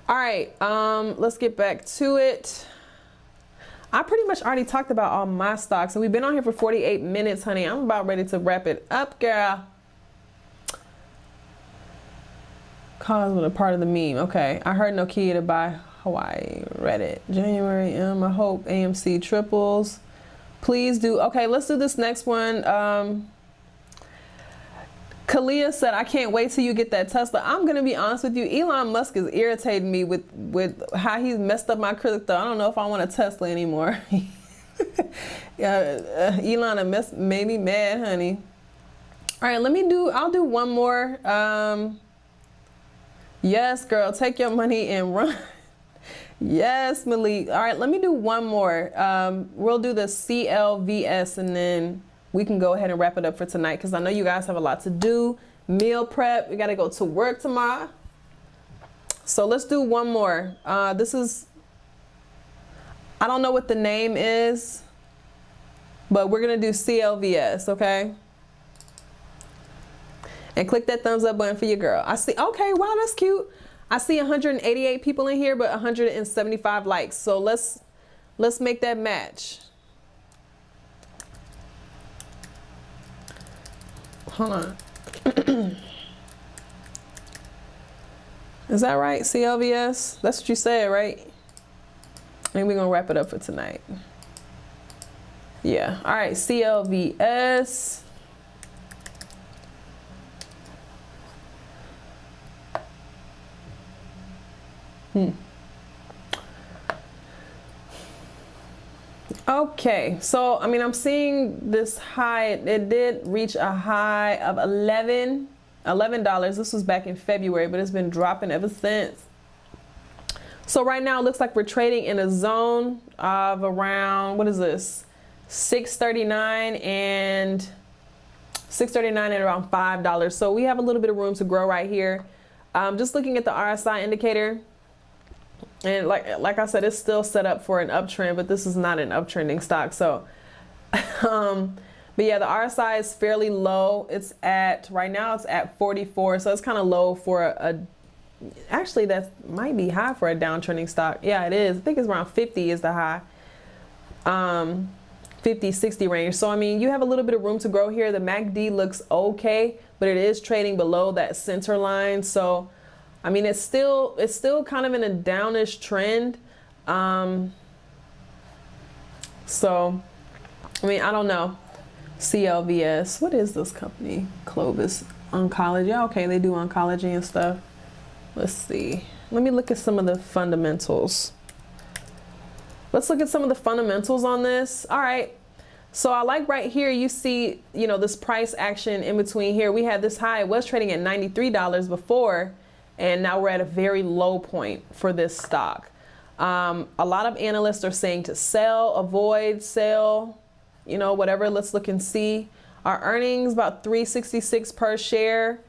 All right, let's get back to it. I pretty much already talked about all my stocks, and we've been on here for 48 minutes, honey. I'm about ready to wrap it up, girl. Cause with a part of the meme. Okay, I heard Nokia to buy Hawaii. Reddit. January I hope AMC triples. Please do. Okay, let's do this next one. Kalia said, I can't wait till you get that Tesla. I'm going to be honest with you. Elon Musk is irritating me with how he's messed up my crypto. I don't know if I want a Tesla anymore. Elon made me mad, honey. All right, I'll do one more. Yes, girl, take your money and run. Yes, Malik. All right, let me do one more. We'll do the CLVS and then we can go ahead and wrap it up for tonight because I know you guys have a lot to do. Meal prep. We got to go to work tomorrow. So let's do one more. This is, I don't know what the name is, but we're going to do CLVS, okay? And click that thumbs up button for your girl. I see, okay, wow, that's cute. I see 188 people in here, but 175 likes. So let's make that match. Hold on. Is that right? CLVS? That's what you said, right? And we're gonna wrap it up for tonight. Yeah. All right, CLVS. Okay, so I mean, I'm seeing this high. It did reach a high of $11. This was back in February, but it's been dropping ever since. So right now it looks like we're trading in a zone of around, what is this? 639 and around $5. So we have a little bit of room to grow right here. Just looking at the RSI indicator, and like I said, it's still set up for an uptrend, but this is not an uptrending stock. So, but yeah, the RSI is fairly low. It's at, right now it's at 44. So it's kind of low for actually that might be high for a downtrending stock. Yeah, it is. I think it's around 50 is the high. 50, 60 range. So, I mean, you have a little bit of room to grow here. The MACD looks okay, but it is trading below that center line. So, I mean, it's still kind of in a downish trend. So, I mean, I don't know. CLVS, what is this company? Clovis Oncology. Yeah, okay, they do oncology and stuff. Let's see. Let me look at some of the fundamentals. Let's look at some of the fundamentals on this. All right. So I like right here, you see, you know, this price action in between here. We had this high, it was trading at $93 before, and now we're at a very low point for this stock. A lot of analysts are saying to sell, avoid, sell, you know, whatever. Let's look and see. Our earnings, about $3.66 per share.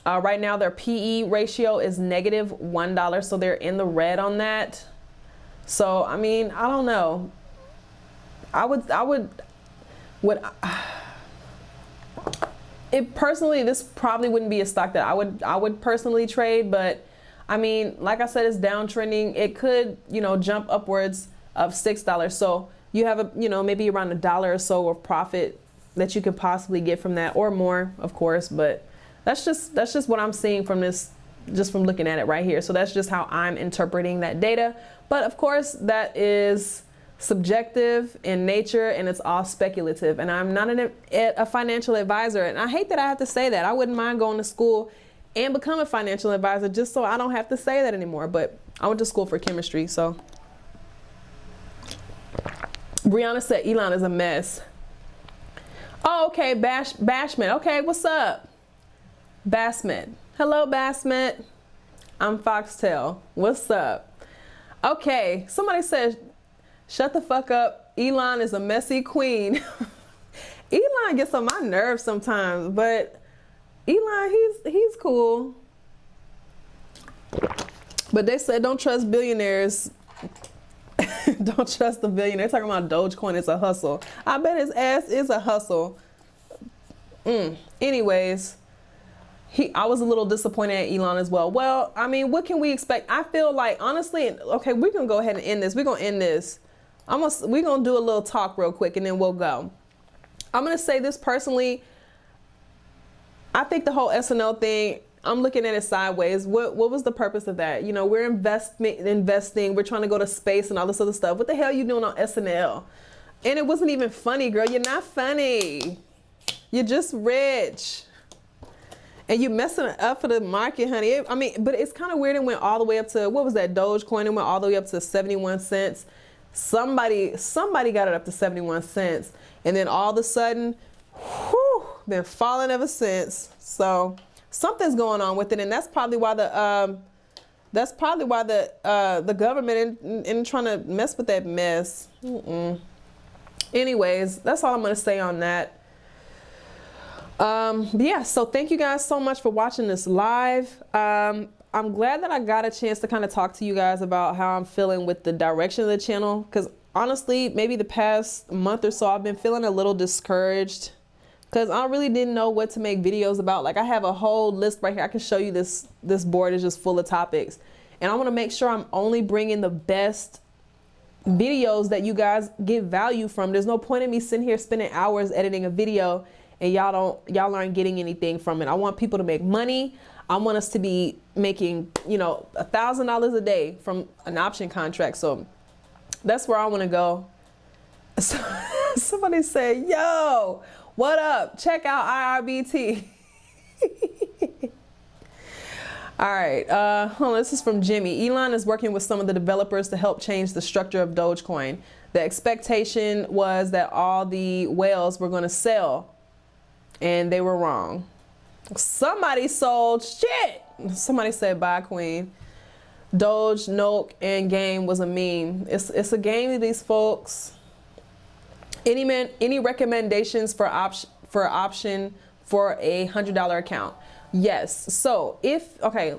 Right now, their PE ratio is -$1, so they're in the red on that. So, I mean, I don't know. Personally, this probably wouldn't be a stock that I would personally trade, but I mean, like I said, it's downtrending. It could, you know, jump upwards of $6. So you have maybe around $1 or so of profit that you could possibly get from that, or more, of course. But that's just what I'm seeing from this, just from looking at it right here. So that's just how I'm interpreting that data. But of course, that is subjective in nature, and it's all speculative. And I'm not a financial advisor, and I hate that I have to say that. I wouldn't mind going to school and become a financial advisor just so I don't have to say that anymore. But I went to school for chemistry, so. Brianna said Elon is a mess. Oh, okay, Bashment. Okay, what's up? Bassmet. Hello, Bassmet. I'm Foxtail. What's up? Okay, somebody said, shut the fuck up. Elon is a messy queen. Elon gets on my nerves sometimes, but Elon, he's cool. But they said don't trust billionaires. Don't trust the billionaire. Talking about Dogecoin is a hustle. I bet his ass is a hustle. Anyways, I was a little disappointed at Elon as well. Well, I mean, what can we expect? I feel like, honestly, okay, we're going to go ahead and end this. We're going to end this. We're going to do a little talk real quick, and then we'll go. I'm going to say this personally. I think the whole SNL thing, I'm looking at it sideways. What was the purpose of that? You know, we're investing. We're trying to go to space and all this other stuff. What the hell are you doing on SNL? And it wasn't even funny, girl. You're not funny. You're just rich. And you messing it up for the market, honey. I mean, but it's kind of weird. It went all the way up to, what was that, Dogecoin? It went all the way up to 71 cents. Somebody got it up to 71 cents. And then all of a sudden, whew, been falling ever since. So something's going on with it. And that's probably why the government isn't trying to mess with that mess. Anyways, that's all I'm going to say on that. Yeah, so thank you guys so much for watching this live. I'm glad that I got a chance to kind of talk to you guys about how I'm feeling with the direction of the channel, because honestly, maybe the past month or so, I've been feeling a little discouraged because I really didn't know what to make videos about. Like, I have a whole list right here. I can show you this board is just full of topics, and I want to make sure I'm only bringing the best videos that you guys get value from. There's no point in me sitting here spending hours editing a video and y'all aren't getting anything from it. I want people to make money. I want us to be making, you know, $1,000 a day from an option contract. So that's where I want to go. So, somebody said, yo, what up? Check out IRBT. All right, this is from Jimmy. Elon is working with some of the developers to help change the structure of Dogecoin. The expectation was that all the whales were going to sell, and they were wrong. Somebody sold shit. Somebody said, bye, queen. Doge, Noke, and game was a meme. It's a game to these folks. Any recommendations for option for a $100 account? Yes. So okay,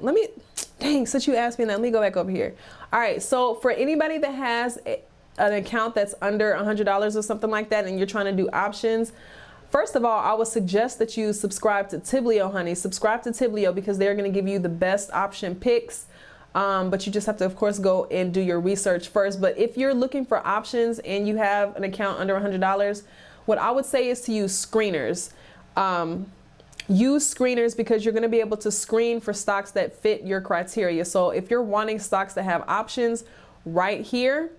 since you asked me that, let me go back over here. All right. So for anybody that has an account that's under $100 or something like that, and you're trying to do options, first of all, I would suggest that you subscribe to Tiblio, honey. Subscribe to Tiblio because they're going to give you the best option picks. But you just have to, of course, go and do your research first. But if you're looking for options and you have an account under $100, what I would say is to use screeners. Use screeners because you're going to be able to screen for stocks that fit your criteria. So if you're wanting stocks that have options right here,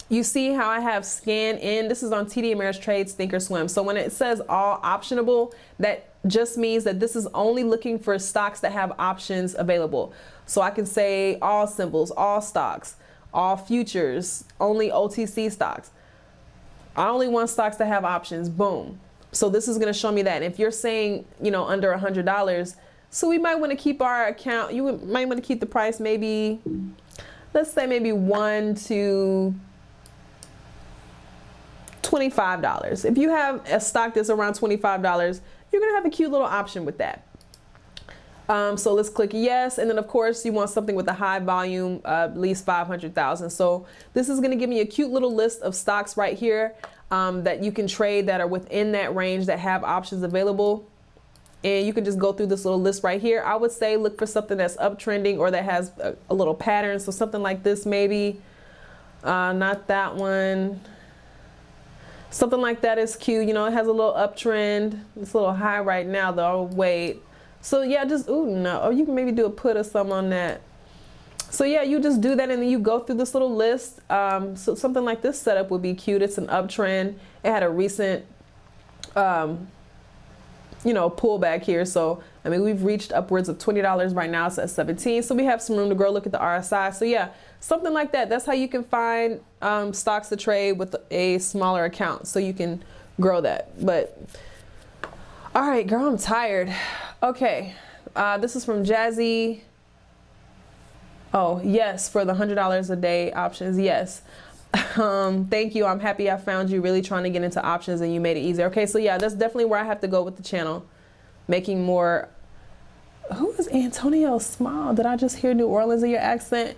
you see how I have scan in. This is on TD Ameritrade Thinkorswim. So when it says all optionable, that just means that this is only looking for stocks that have options available. So I can say all symbols, all stocks, all futures, only OTC stocks. I only want stocks that have options. Boom. So this is going to show me that. And if you're saying, you know, under $100, so we might want to keep our account. You might want to keep the price maybe, let's say maybe $1 to $25. If you have a stock that's around $25, you're going to have a cute little option with that. So let's click yes. And then of course you want something with a high volume, at least 500,000. So this is going to give me a cute little list of stocks right here that you can trade that are within that range that have options available. And you can just go through this little list right here. I would say look for something that's uptrending or that has a little pattern. So something like this, maybe, not that one. Something like that is cute. You know, it has a little uptrend. It's a little high right now though. Oh, wait. So yeah, just, ooh, no. Oh, you can maybe do a put or something on that. So yeah, you just do that and then you go through this little list. So something like this setup would be cute. It's an uptrend. It had a recent, you know, pullback here. So, I mean, we've reached upwards of $20 right now. It's at 17. So we have some room to grow. Look at the RSI. So yeah, something like that. That's how you can find stocks to trade with a smaller account. So you can grow that. But all right, girl, I'm tired. Okay. This is from Jazzy. Oh, yes, for the $100 a day options. Yes. Thank you. I'm happy I found you really trying to get into options and you made it easier. Okay, so yeah, that's definitely where I have to go with the channel. Making more. Who is Antonio Small? Did I just hear New Orleans in your accent?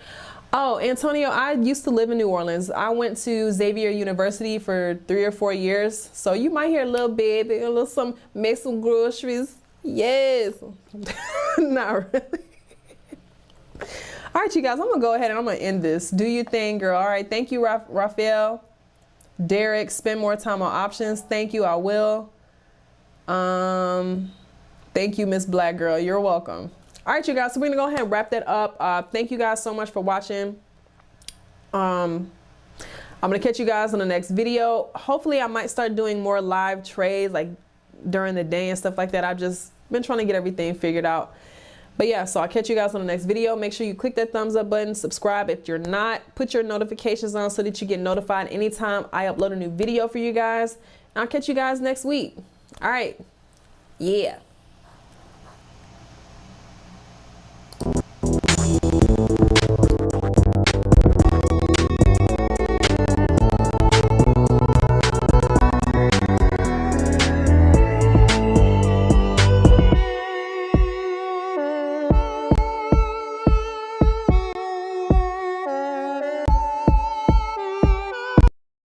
Oh, Antonio, I used to live in New Orleans. I went to Xavier University for 3 or 4 years. So you might hear a little bit, a little some, make some groceries. Yes. Not really. All right, you guys, I'm going to go ahead and I'm going to end this. Do your thing, girl. All right. Thank you, Raphael. Derek, spend more time on options. Thank you. I will. Thank you, Miss Black Girl. You're welcome. All right, you guys. So we're going to go ahead and wrap that up. Thank you guys so much for watching. I'm going to catch you guys on the next video. Hopefully, I might start doing more live trades like during the day and stuff like that. I've just been trying to get everything figured out. But yeah, so I'll catch you guys on the next video. Make sure you click that thumbs up button, subscribe if you're not, put your notifications on so that you get notified anytime I upload a new video for you guys. And I'll catch you guys next week. All right. Yeah.